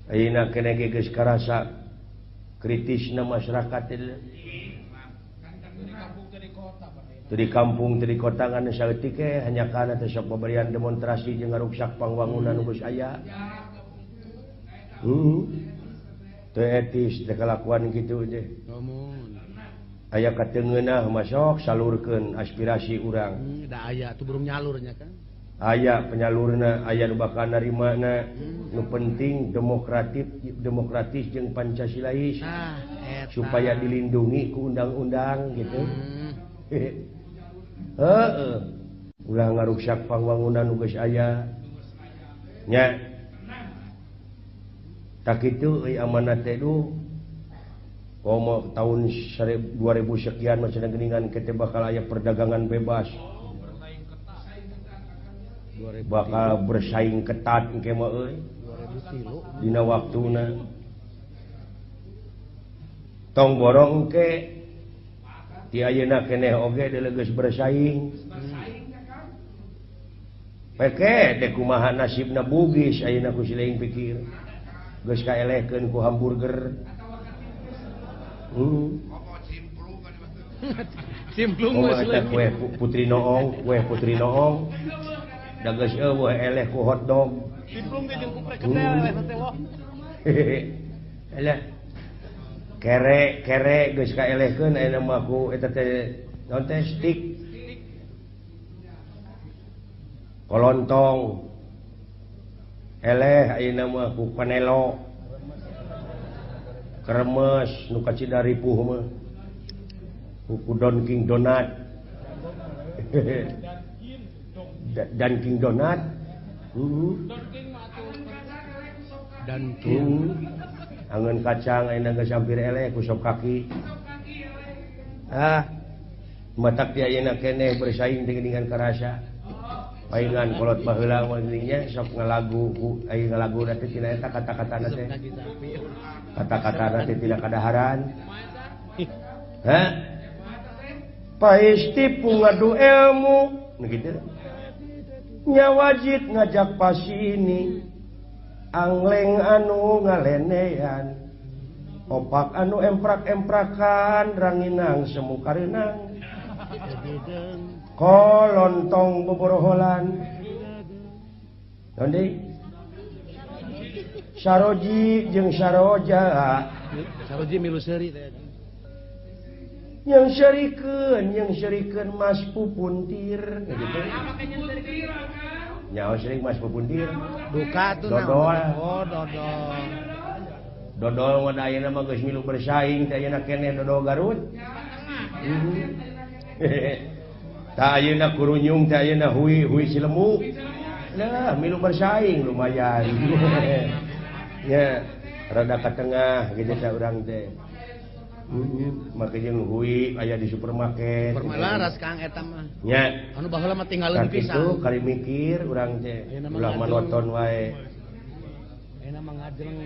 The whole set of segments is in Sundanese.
ayeuna keneh geus karasa kritisna masyarakat teu di kampung teu di kota ngan saeutik hanya kana teh sok paberian demonstrasi jeung ngaruksak pangwangunan nu geus aya. Teu etis teh kalakuan kitu teh. Aya kateungeunah masok salurkeun aspirasi urang. Da aya tuh burung nyalurnya kan. Aya penyalurna, aya nu bakal narimana, nu penting demokratis jeung Pancasilais. Supaya dilindungi ku undang-undang gitu. Ulah ngaruksak pangwangunan nu geus aya. Nya. Tak kitu euy amanat teh duh. Komo tahun 2000 sekian masih geuningan kete bakal aya perdagangan bebas. Bakal bersaing ketat engke mah euy. 2003 dina waktuna. Tong borong engke ti ayeuna keneh oge deuleu geus bersaing. Peke dek kumaha nasibna bugis ayeuna ku sileing pikir. Geus kaelehkeun ku hamburger. Simplung mah kue Putri Noong, da geus eueuh eleh ku hotdog. Simplung ge jeung kuprek eleh teh lo. Eleh. Kere geus kaelehkeun ayeuna mah ku eta teh naon teh stik. Kolontong. Eleh ayeuna mah ku panelo. Kremes nu kacida ripuh mah. Ku Dunkin Donat. Dunkin Donat. Dunkin. Angeun kacang ayeuna geus hampir eleh ku sop kaki. Matak ti ayeuna keneh bersaing dengan karasa. Paingan kolot baheula mah geuning sok ngalagu ku aya ngalagu teh tina eta kata-katana teh. Kata-katana teh tidak kadaharan. Paisti ngadu ilmu gitu. Nya wajib ngajak pasini angleng anu ngalenean opak anu emprak-emprakan ranginang semu kareunang kolontong boboroholan nanti saroji jeung saroja saroji milu seuri teh yang syarikeun Mas Pupuntir gitu. Nyawa sering Mas Pupuntir. Duka tuh dodol. Oh, dodol. Dodol mah ayeuna mah geus milu bersaing teh ayeuna keneh dodol Garut. Tah ayeuna kurunyung teh ayeuna hui Cilemu. Nah, milu bersaing lumayan. Ya, rada ka tengah gitu teh urang teh. Make jeung hui aya di supermarket. Permalaras Kang eta mah. Nya. Anu baheula mah tinggalin pisan. Kitu kali mikir urang teh. Ulah monoton wae. Euna mah ngajeng.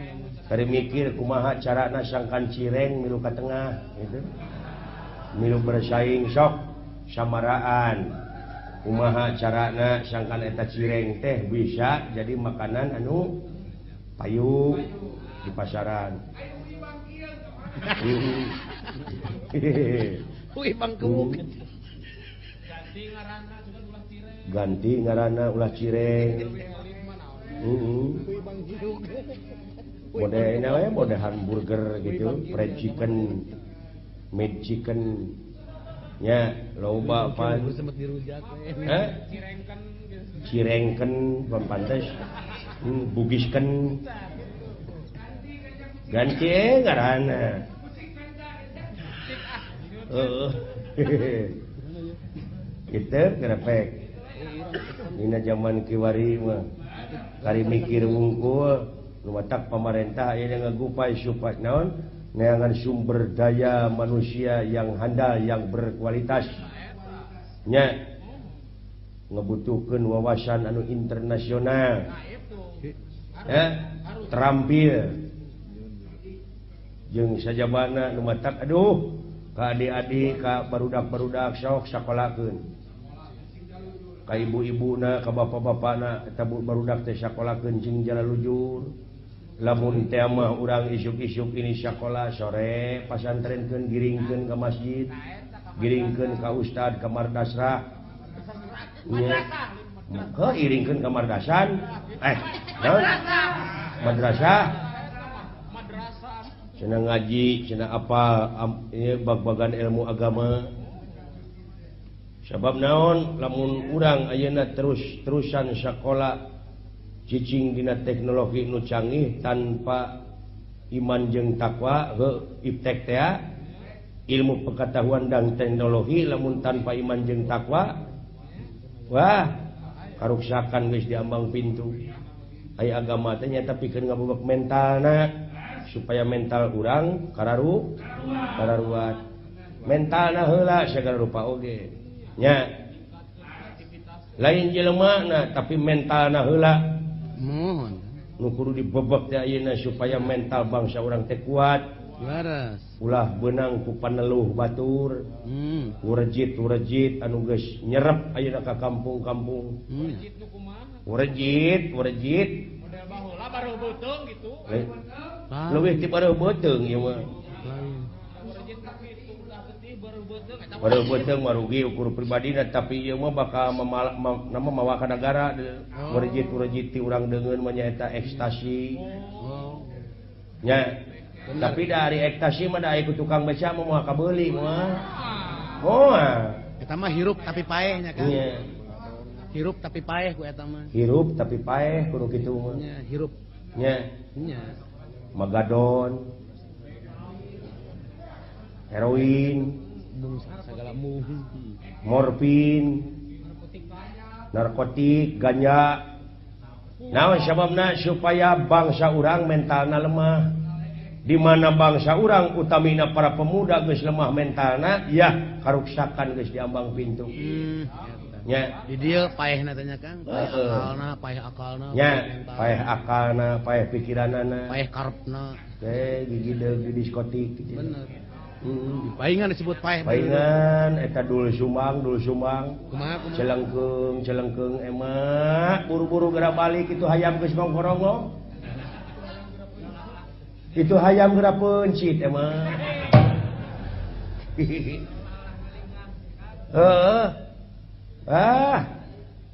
Kali mikir kumaha carana sangkan cireng milu ka tengah gitu. Milu bersaing sok samaraan. Kumaha carana sangkan eta cireng teh bisa jadi makanan anu payu di pasaran. Bangkuk. Ganti ngaranna ulah cireng. Modena we mode hamburger gitu, fried chicken, meat chicken. Nya loba pan. Sempat dirujak we. Cirengken pan pantes. Bugisken. Ganti ngaranna. Gitu ngerepek. Dina zaman kiwari mah kari mikir wungkul nu matak pamarentah aya ngagupay supaya naon neangan sumber daya manusia yang handal yang berkualitas nya ngebutuhkeun wawasan anu internasional terampil jeung sajabana nu matak aduh ka adik-adik ka barudak-barudak sok sakolakeun ka ibu-ibuna ka bapak-bapakna eta barudak teh sakolakeun jeung jalan lujur lamun teh mah urang isuk-isuk ini sekolah sore pasantrenkeun giringkeun ke masjid giringkeun ka ustad ka mardasrah nya iringkeun ka mardasan naon madrasah cenah ngaji cenah apa bag-bagan ilmu agama sabab naon lamun urang ayeuna terusan sekolah cicing dina teknologi nu canggih tanpa iman jeung takwa iptek teh ilmu pengetahuan dan teknologi lamun tanpa iman jeung takwa wah karuksakan geus diambang pintu aya agama teh nya tapi pikeun ngabobok mentalna supaya mental urang kararuat mentalna heula sagala rupa oge nya lain jelema tapi mentalna heula mohon nu kudu dibebek teh ayeuna supaya mental bangsa urang teh kuat waras ulah beunang ku paneluh batur urejit anu geus nyerep ayeuna ka kampung-kampung urejit model baheula baru beuteung gitu leuwih ti baru beuteung ieu mah urejit tapi itu udah getih baru beuteung eta baru beuteung mah rugi ukur pribadina tapi ieu mah bakal nama mawa ka nagara urejit ti urang deungeun mah nyaeta ekstasi nya tapi dari ekstasi mah da aya ku tukang beca mah moal kabeuli mah eta mah hirup tapi paeh nya kan nya hirup tapi paeh ku eta mah hirup tapi paeh kudu kitu mah nya hirup nya nya magadon heroin segala muh morfin narkotik ganja naon sababna supaya bangsa urang mentalna lemah di mana bangsa urang utamina para pemuda geus lemah mentalna ya karuksakan geus diambang pintu nya di dieu paehna teh nya Kang paeh akalna nya paeh akalna paeh pikiranana paeh karepna teh gigi deug di diskotik gitu bener paingan disebut paeh paingan eta dul sumbang kumaha celengkeung emak buru-buru geura balik itu hayam geus ngongkorong itu hayam geura peuncit emak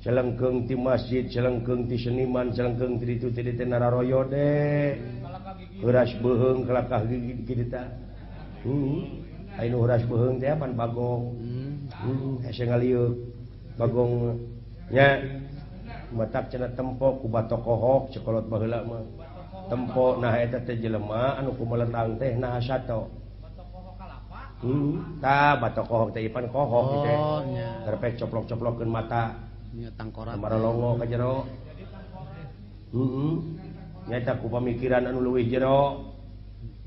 celengkeung ti masjid celengkeung ti seniman celengkeung ti ditu ti ditu nararoyo de heuras beuheung kelakah gigi kitu teh aya nu heuras beuheung teh pan bagong hese ngaliuk bagong nya matak cenah tempo ku batok kohok cekolot baheula mah tempo nah eta teh jelema anu kumelendang teh nah sato tah batok kohok teh ipan kohok teh terpek coplok-coplokkeun mata nya tangkorak marolongo ka jero nyata ku pamikiran anu leuwih jero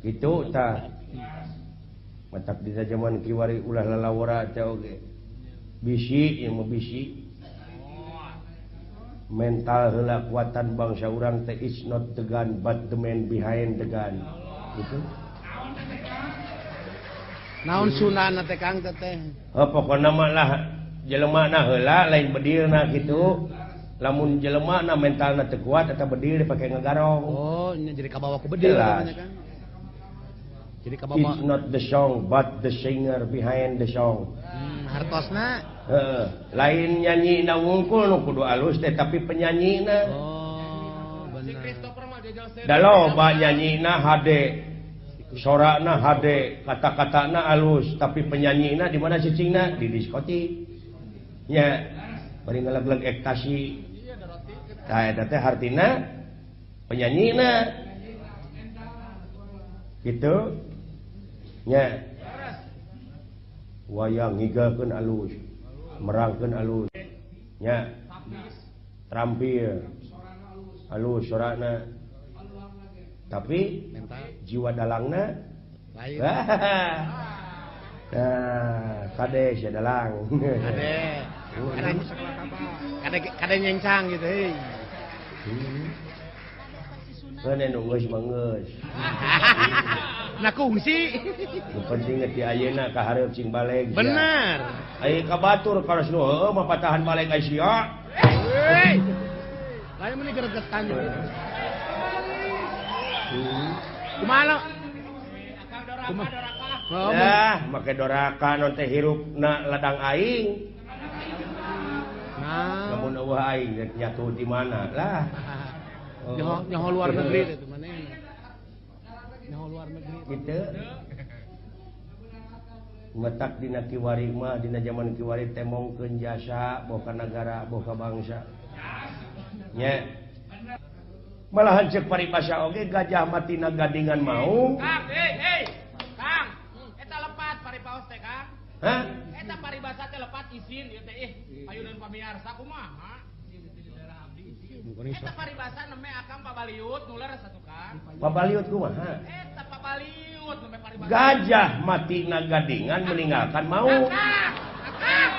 kitu tah matak di zaman kiwari ulah lalawara teh oge bisi ieu mah bisi mental heula kuatan bangsa urang teh is not the gun but the man behind the gun gitu naon sunana teh Kang teh pokona mah lah jelemana heula lain bedirna kitu lamun jelemana mentalna teu kuat eta bedir dipake ngagarong nya jadi kabawa ku bedir namanya Kang jadi kabawa it's not the song but the singer behind the song hartosna lain nyanyi na wungkul nu kudu alus teh tapi penyanyina bener Christopher mah jajal saya da loba nyanyina hade sorana hade kata-katana alus tapi penyanyina di mana cicingna di diskotik nya bari ngeleg-leg ekstasi tah eta teh hartina penyanyina gitu nya wayang ngigakeun alus merangkeun alus nya trampil alus sorana tapi jiwa dalangna lain kade sia dalang kade nyencang gitu heuy Kene nu geus mangeus. Nah kungsi. Nu penting ti ayeuna ka hareup cing baleg. Bener. Ai ka batur karos nu heueuh mah patahan baleg ai sia. Hei. Lain meni geregetan. Kumaha? Akang doraka. Ya, make doraka non teh hirupna ladang aing. Nah, Lamun eueuh aing rek nyatu di mana lah. nyaho luar negeri itu mana? Nyaho luar negeri. Kitu. Metak dina kiwari mah dina zaman kiwari teh mongkeun jasa boka negara boka bangsa. Nya. Malahan ceuk paribasa oge gajah matina gadingan mau. Kang, hei. Kang, eta lepat paripaos teh, Kang. Hah? Eta paribasa teh lepat izin ieu teh payunan pamiarsa kumaha? Eta paribasa neme akang pabaliut nular satu Kang. Pabaliut kumaha? Eta pabaliut neme paribasa. Gajah matina gadingan meninggalkan mau. Akang.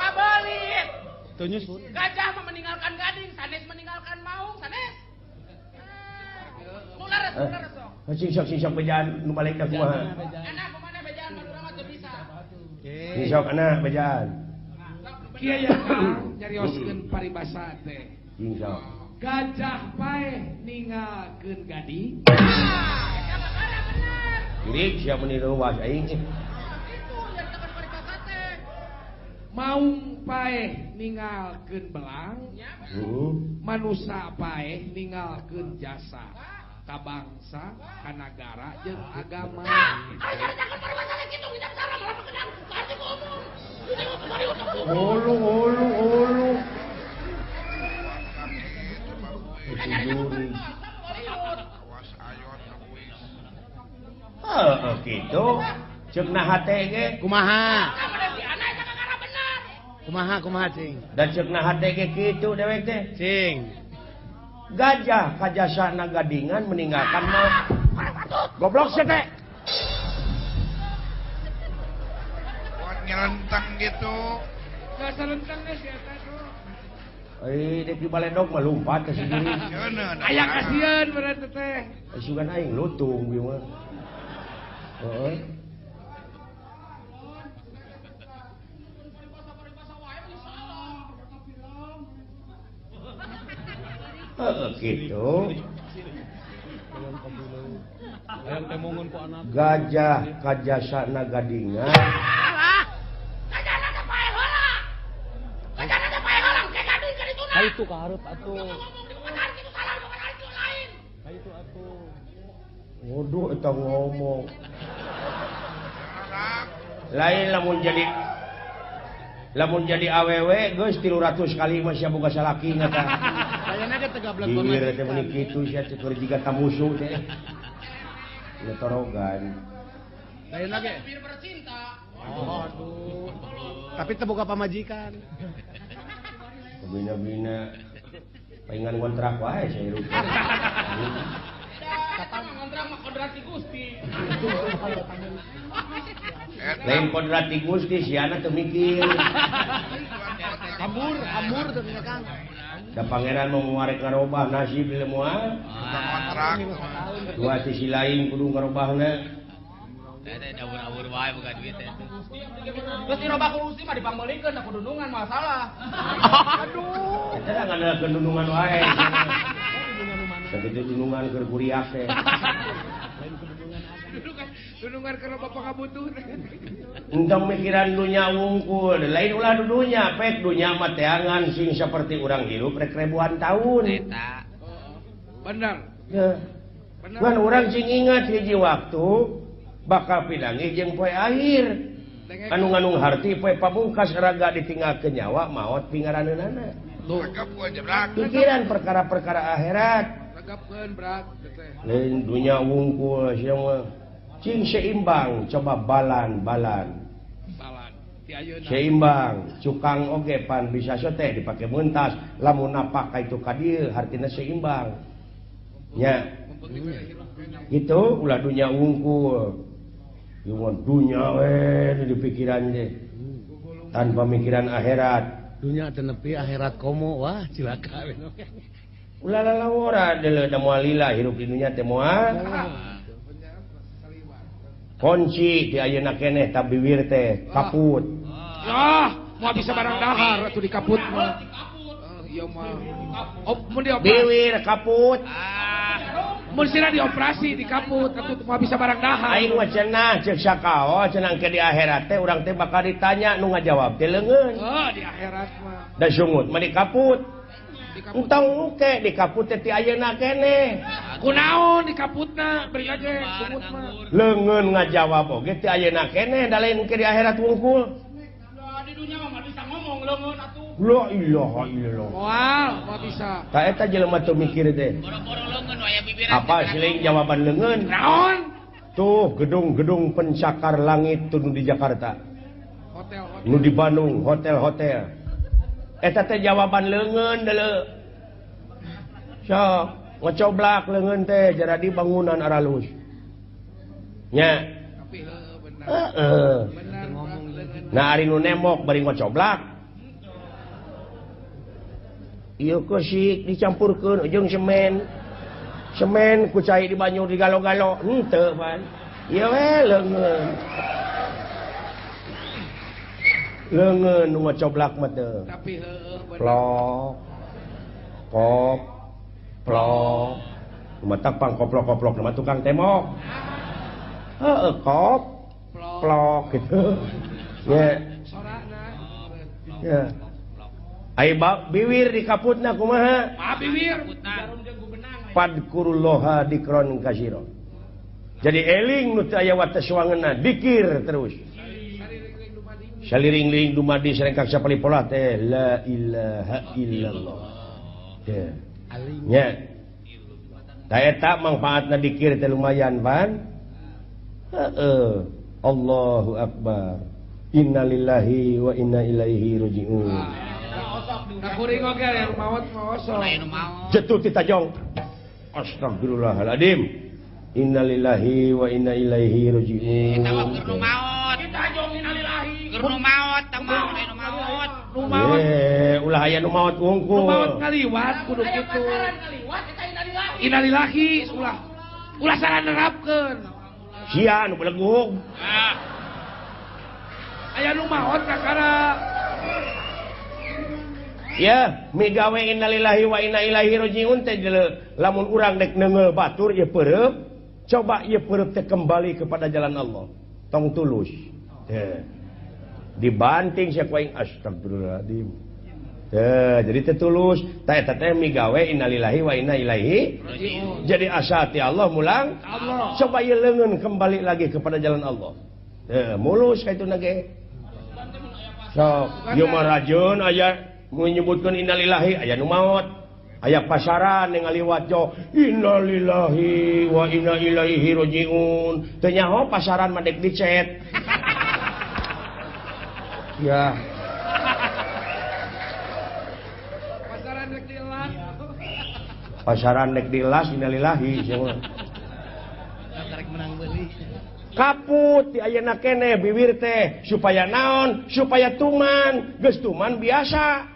Pabalit. Tunyus pun. Gajah mah meninggalkan gading, sanes meninggalkan maung, sanes. Nular sok. Sing-sok bejaan nu balik ka kumaha? Anak kumana bejaan mah urang teu bisa. Sing-sok anak bejaan. Kieu ya Kang nyarioskeun paribasa teh. Sing-sok. Gajah paeh ninggalkeun gading. Eta bakara bener. Irik sia meni ruas aing. Itu yang tekan paribasa teh. Maung paeh ninggalkeun belang. Nya. Manusa paeh ninggalkeun jasa ka bangsa, ka nagara jeung agama. Ari takon paribasa teh kitu kita salah malah pekedang. Pasti ngomong. Ulu. Gitu. Ceuk na hate ge. Kumaha? Kamu ada si anak eta kakara bener. Kumaha cing? Dan ceuk na hate ge kitu dewek teh. Cing. Gajah kajasana gadingan meninggalkan mau. Goblok sia teh. Buat ngelentang gitu. Geus sarentang geus eta tuh. Dek di baledog mah lumpat ke sendiri. Aya kasieun berarti teh. Sugan aing lutung ieu mah. Heeh. Gitu. Hayang teh mongun ku anak. Gajah kajasana gadingan. Salah. Gajahna teh pae heula. Gajahna teh pae heula ke gading ka dituna. Ka itu ka hareup atuh. Ngomong di benar kitu salah bukan ari kitu lain. Ka itu atuh. Waduh eta ngomong. Lain lamun jadi awewe geus 300 kali mah sia boga salaki ngata. Sayana ge teu gablek Bibir teh meni kitu sia teh keur jiga tamusu teh. Letorogan. Sayana ge. Bir bercinta. Aduh. Tapi teu boga pamajikan. Bina-bina paingan kontrak wae saya hirup. Kapan ngontrak mah kodrati Gusti. Lain kodrati Gusti siana teu mikir. Hambur teu nya Kang. Da pangeran mau nguarek ngarobah nasib ieu moal. Kontrak. Dua sisi lain kudu ngarobahna. Teh dawur-awur wae boga duit teh. Terus dirobah ku Gusti mah dipambeulikeun da kudunungan masalah. Eta da ngana kendunungan wae. Sakitu dunungan keur kuriak teh. Dunungan kana bapak kabutuh. Entong mikiran dunya wungkul, lain ulah dudunya, pek dunya mah teangan sing seperti urang hirup rek ribuan tahun. Eta. Bener. Ya. Kan urang sing ingat hiji waktu bakal pidangi jeung poe akhir. Anu nganung harti poe pamungkas raga ditinggalkeun nyawa maot pingaraneunana. Agap gua jebrak. Pikiran perkara-perkara akhirat. Tagapkeun berat teh. Lain dunya wungkul sia mah cing seimbang coba balan. Balan. Ti ayeuna. Seimbang cukang oge pan bisa teh dipake mentas lamun napak ka itu ka dieu hartina seimbang nya gitu ulah dunya wungkul ieu dunya we di pikiran teh tanpa mikiran akhirat Dunya teu nepi akhirat komo wah cilaka we. ulah lalawora deuleu da moal lila hirup di dunya teh moal kunci di ayeuna keneh tabiwir teh kaput. Yah, mau bisa barang dahar atuh dikaput mah. Iya mah. Oh, mun dia Biwir kaput. Mun sira dioperasi di kaput atuh mau bisa barang dahar. Aing mah cenah ceuk sakao cenah ke di akhirat teh urang teh bakal ditanya nu ngajawab teh leungeun. Oh, di akhirat mah. Da sungut mah di kaput. Di kaput. Entong ke di kaput teh ti ayeuna keneh. Kunaon di kaputna beri aja sumut mah. Leungeun ngajawab oge ti ayeuna keneh da lain ke di akhirat wungkul. Di dunia mah bisa ngomong leungeun atuh. La ilaha illallah. Moal, mau bisa. Ta eta jelema teu mikir teh. Boro-boro leungeun aya bibiran. Apa siling jawaban leungeun? Naon? Tuh gedung-gedung pencakar langit tuh nu di Jakarta. Hotel. Nu di Bandung hotel-hotel. Eta teh jawaban leungeun deuleu. Sok ngocoblak leungeun teh jadi bangunan aralus. Nya. Tapi benar. Heeh. Benar ngomong leungeun. Nah ari nu nembok bari ngocoblak. Ieu kesik dicampurkeun jeung semen. Semen ku cai di banyu digalo-galo. Henteu pan. Ieu we leungeun. Leungeun nu ngocoblak mah teu. Tapi benar. Plok. Kop. Plok. Matak pangkoplok-koplok nama tukang temok. Heeh, kop. Plok gitu. Ya. Sorana. Ya. Ai biwir di kaputna kumaha? Biwir. Padkurullaha dikron kasiro. Jadi eling nu teu aya wates wangeunna, dikir terus. Saliring-ling dumadi sarengkak sapalipola teh la ilaha illallah. Ya. Nya. Da eta manfaatna dikir teh lumayan pan. Heeh. Allahu akbar. Innalillahi wa inna ilaihi rajiun. Nah kuring oge aya maot maosok. Aya nu maot. Jatuh ti tajong. Astagfirullahaladzim. Innalillahi wa inna ilaihi rajiun. Eta mah keur nu maot. Kita jong innalillahi. Keur nu maot, tah maot aya nu maot. Nu maot. Ulah aya nu maot wungkul. Nu maot ngaliwat kudu Aya kitu. pasaran ngaliwat kita innalillahi. Innalillahi ulah salah nerapkeun. Sia nu belegug. Aya nu maot kakara. Ya, migawe innalillahi wa inna ilaihi rajiun teh lamun urang dek neungeul batur ieu peureup, coba ieu peureup teh kembali kepada jalan Allah. Tong tulus. Teh. Dibanting sia ku aing astagfirullahaladzim. Teh, jadi teh tulus, tah eta teh migawe innalillahi wa inna ilaihi rajiun. Jadi asa ti Allah mulang Allah. coba ieu leungeun kembali lagi kepada jalan Allah. Teh, mulus kaituna ge. Sok, ieu mah rajeun aya menyebutkan innalillahi aya nu maot aya pasaran ningali wajo innalillahi wa inna ilaihi rajiun teu nyaho pasaran mah dek dicet ya Pasaran rek dilas. pasaran dek dilas innalillahi cenah Karek menang beuli. kaput ti ayeuna keneh bibir teh supaya naon supaya tuman geus tuman biasa.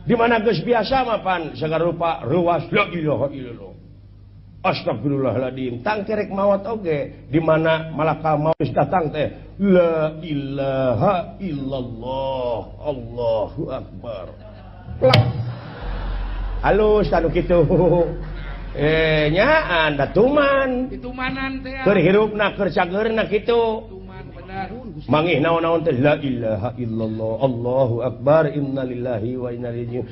Di mana geus biasa mah pan sagala rupa ruas la ilaha illallah. Astagfirullahaladzim. Tang kerek maot oge di mana malakal maut datang teh la ilaha illallah. Allahu akbar. Plak. Halus anu kitu. Nyaan da tuman. Ditumanan teh. Keur hirupna keur cageurna kitu. Tuman benar. Mangih naon-naon teh la ilaha illallah Allahu akbar innalillahi wa inna ilaihi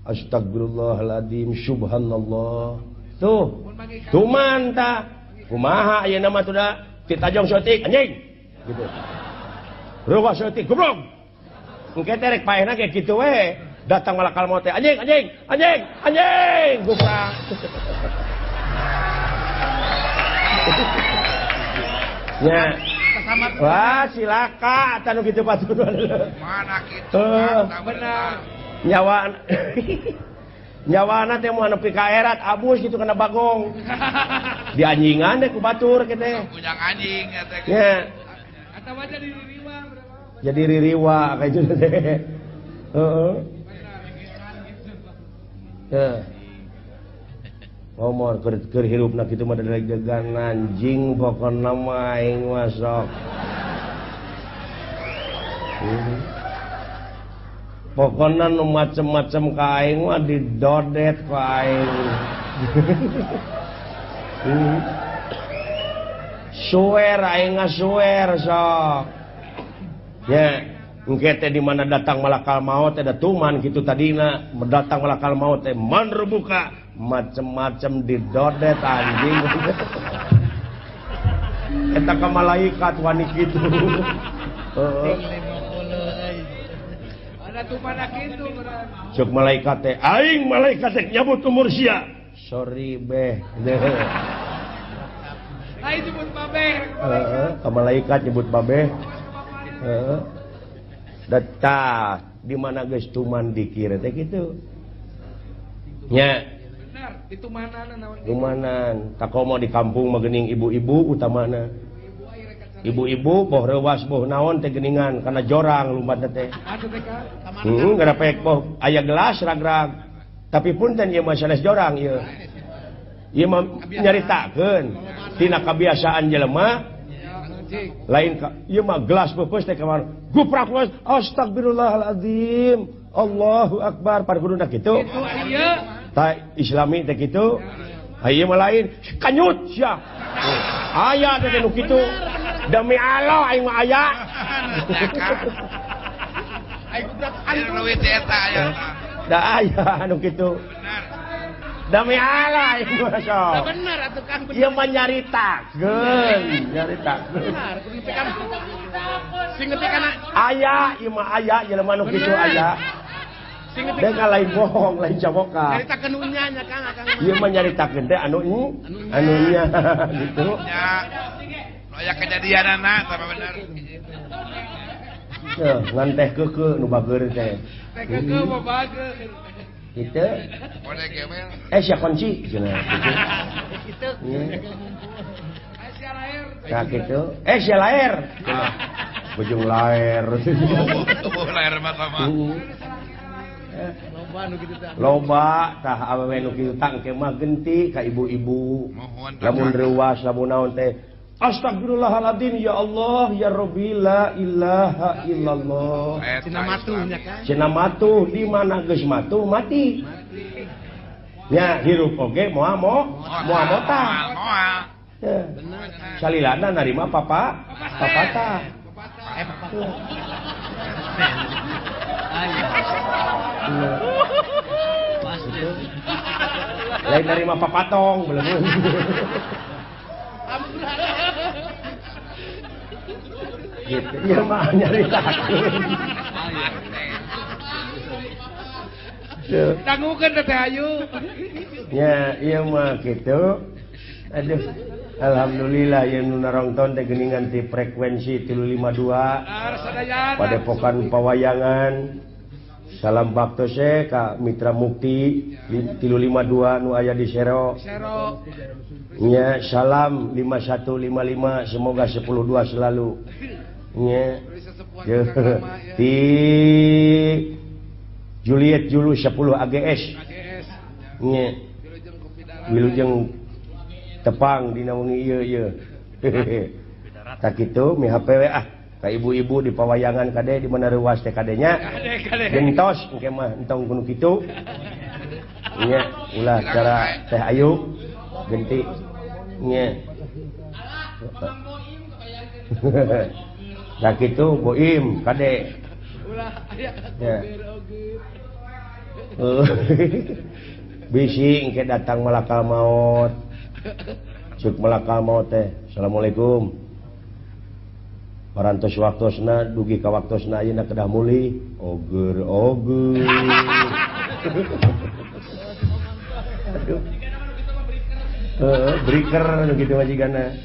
astagfirullahaladzim subhanallah tuh tuman ta kumaha ayeuna mah tuh da ti tajong sotik anjing gitu ruwah sotik goblok engke teh rek paehna ge kitu we datang malakal maut teh anjing anjing anjing anjing guprak nya wah silaka anu kitu patut Mana gitu? Benar. nyawana teh mau nepi ka erat abus gitu kena bagong dianjingan deh ku batur kitu Kujang anjing eta ge. nya Eta mah jadi ririwa berapa? jadi ririwa kayak gitu teh heeh teh ngomong keur hirupna kitu mah degan anjing pokona mah aing mah sok pokoknya nu macem-macem ka aing mah didodet ka aing. Suwer aing ngasuwer sok. Ya, engke teh di mana datang malakal maut teh da tuman kitu tadina, datang malakal maut teh man rebuka macem-macem didodet anjing. Eta ka malaikat wani kitu. Heeh. Ada tuman kitu berat. Sok malaikat teh aing malaikat teh nyabut umur sia. Sorry beh. Ai disebut babeh. Heeh, ka malaikat nyebut babeh. Heeh. Data di mana geus tuman dikira teh kitu. Nya. Benar, itu manana naon. Tumanan, takomo di kampung mah geuning ibu-ibu utamana. Ibu-ibu boh reuwas boh naon teh geuningan kana jorang lumpat teh. Atuh teh ka? Gara pek boh aya gelas ragrag. Tapi punten ieu mah sanes jorang ieu. Ieu mah nyaritakeun tina kabiasaan jelema. Lain ka ieu mah gelas beupeuh teh kamar. Guprak gelas astagfirullahalazim. Allahu akbar par kuduna kitu. Itu ieu. Ta islami teh kitu. Ieu mah lain kanyut sia. Aya teh nu kitu. Demi Allah aing mah aya. Aing kudak Anu duit eta aya. Da aya anu kitu. Demi Allah aing mah sok. bener atuh Kang. Ieu mah nyaritakeun, nyaritakeun. Benar, kudu tekan. Sing ngeutikan Aya, ieu mah aya jelema nu kitu aya. sing Da lain bohong, lain caboka. nyaritakeun nya nya Kang Kang. Ieu mah nyaritakeun teh anu nya gitu. Ya. Nu aya kejadianana sama bener. Teuh, ngan teh keukeu nu bageur teh. Teh keukeu mah bageus. Kitu. Kode gemel. Sia kunci cenah kitu. Kitu. Nya. Asia lahir. Nah gitu. Sia laer. Bujung laer. Oh, lahir mah sama. Loba nu kitu teh. Loba tah awewe nu kitu tang ke mah genti ka ibu-ibu. Mohon Lamun reuwas lamun naon teh astagfirullahaladzim ya Allah ya Rabbi la ilaha illallah. Cina matunya Kang. Cenah matuh di mana geus matuh mati. Nya hirup oge moal motah. Moal. Ya. Salilana narima papata. Lain narima papatong belum. Gitu. Iya mah nyaritakeun. Dangukeun teh ayu. Ya, iya mah gitu. Aduh. Alhamdulillah yang nu narongton teh geuningan ti frekuensi 352 Sadayana. Padepokan Pawayangan. Salam baktose ka Mitra Mukti 352 nu aya di Sero. Sero. Nya salam 5155 semoga 102 selalu. Nya ti Juliet Julu 10 AGS. Nya wilujeng tepang dina wengi ieu. Tak kitu mi HPW ka ibu-ibu di Pawayangan kade di mana reuwas teh kadenya. Gentos engke mah entong kudu kitu. Nya ulah cara Teh Ayu genti. Nya. Tak kitu Boim kade. Ulah aya Ya. Bisi engke datang malakal maut. Cuk malakal maut teh. Assalamualaikum. Parantos waktosna dugi ka waktosna ayeuna kedah muli. Oger. Aduh. Breaker gitu majigana.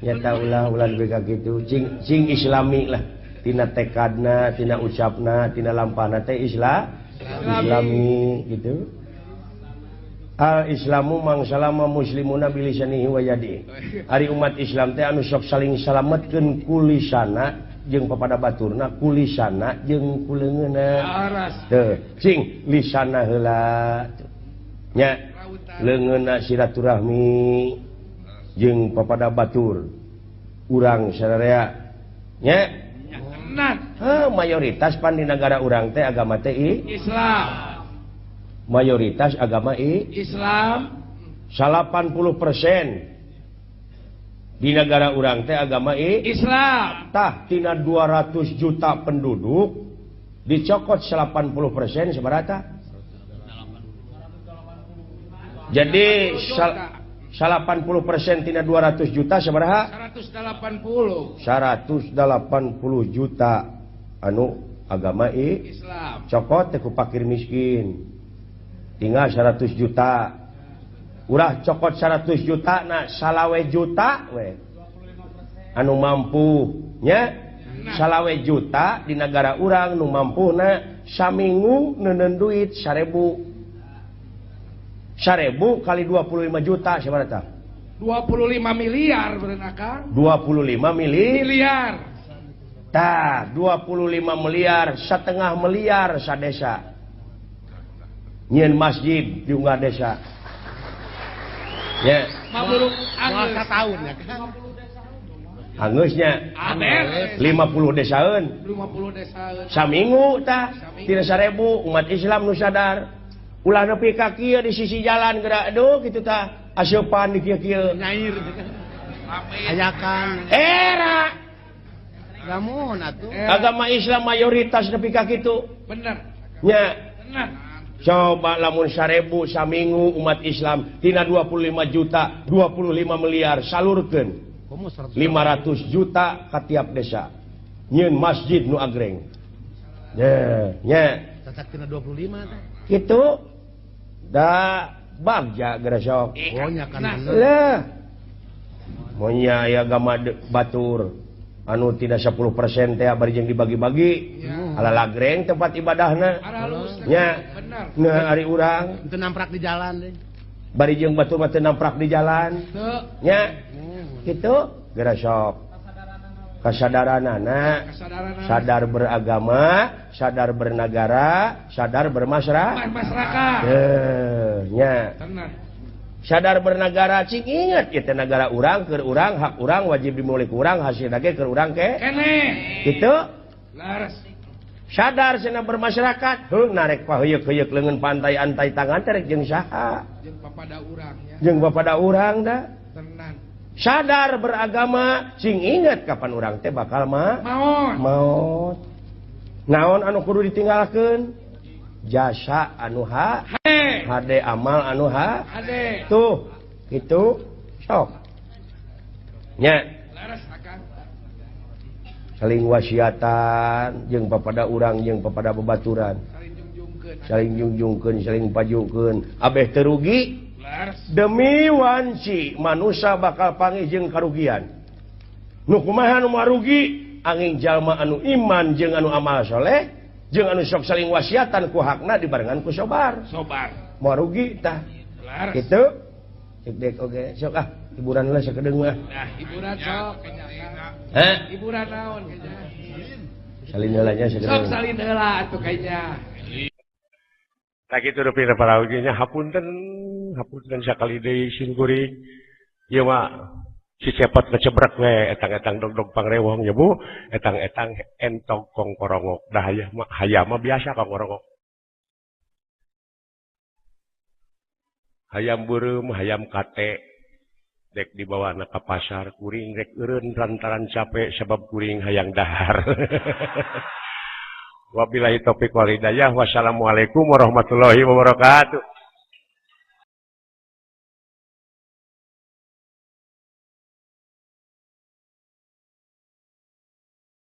Nyata ulah bega gitu. Cing islami lah. Tina tekadna, tina ucapna, tina lampahna teh islami gitu. Al-Islamu mangsalama muslimuna bilisanihi wa yadi. Ari umat Islam teh anu sok saling salametkeun kulisana jeung papada baturna, kulisana jeung kuleungeuna. Teu, cing lisana heula. Nya leungeunna silaturahmi jeung papada batur. Urang sadarea nya Nah, mayoritas pan di negara urang teh agama teh Islam. mayoritas agama Islam 80% di negara urang teh agama Islam. tah tina 200 juta penduduk dicokot 80% seberapa? Jadi 80% tina 200 juta seberapa? 180 juta anu agama Islam. cokot teh ku fakir miskin. Tinggal 100 juta. Ulah cokot 100 juta na salawe juta we. Anu mampu nya salawe juta di negara urang nu mampu na saminggu neuneun duit 1000 kali 25 juta seberapa? 25 miliar berenakan. 25 Miliar. Tah 25 miliar setengah miliar sadesa nyeun masjid di unggah desa ya Maburuk Puasa tahun ya kan. anggeusnya Amin. 50 desaeun 50 desa. saminggu tah tina 1000 umat Islam nu sadar ulah nepi ka kieu di sisi jalan geura aduh kitu tah aseupan di kieu-kieu Nyair. Ayakan. era Lamun atuh. agama Islam mayoritas nepi ka kitu Bener. nya Nah, coba lamun 1000 saminggu umat Islam tina 25 juta 25 miliar salurkeun Komo 100. 500 juta ka tiap desa nyeun masjid nu agreng nya Cacak tina 25 teh. kitu da bagja geura sok Oh nya kan bener. lah monya aya agama batur anu tidak 10% teh bari jeung dibagi-bagi ala lagreng tempat ibadahna halus. nya Bener. nah ari urang Itu namprak di jalan deh. bari jeung batur mah teu namprak di jalan Teu nya kitu geura sok kasadaranana kesadaran sadar beragama sadar bernegara sadar masyarakat. nya Tenang. sadar bernegara cing inget itu negara urang keur urang hak urang wajib dimulai ku urang hasil dage keur urang ke Kene. gitu Laras. sadar cenah bermasyarakat heung narek paheuyeuh-heuyeuh leungeun pantai antai tangan terek jeung saha Jeung papada urangnya. jeung bapada urang da Tenang. sadar beragama cing inget kapan urang teh bakal Maon. maut naon anu kudu ditinggalkeun jasa anu hade amal anu Ade. tuh itu sok nya Laras akang. saling wasiatan jeung papada urang jeung papada babaturan Saling jungjungkeun. saling jungjungkeun saling pajukeun abeh teu rugi Laras. demi wanci manusia bakal panggih jeung karugian nu kumaha nu marugi angin jalma anu iman jeung anu amal soleh jeung anu sok saling wasiatan ku hakna dibarengan ku sobar Sobar. mau rugi tah Laras. gitu dek oge sok hiburan lah sakedeung mah Nah, hiburan sok. heh Hiburan naon kayaknya. salin heulanya Sok sakedeung salin heula atuh kayaknya. tak kitu rupi para ujinya hapunten sakali deui sin kuring ieu mah si cepet ngecebrek we etang-etang dog-dog pangrewong ya Bu etang-etang entong kong korongok dah hayam mah biasa kong korongok hayam beureum hayam kate dek dibawana ka pasar kuring rek eureun lantaran capek sebab kuring hayang dahar wabillahi taufiq wal hidayah wassalamualaikum warahmatullahi wabarakatuh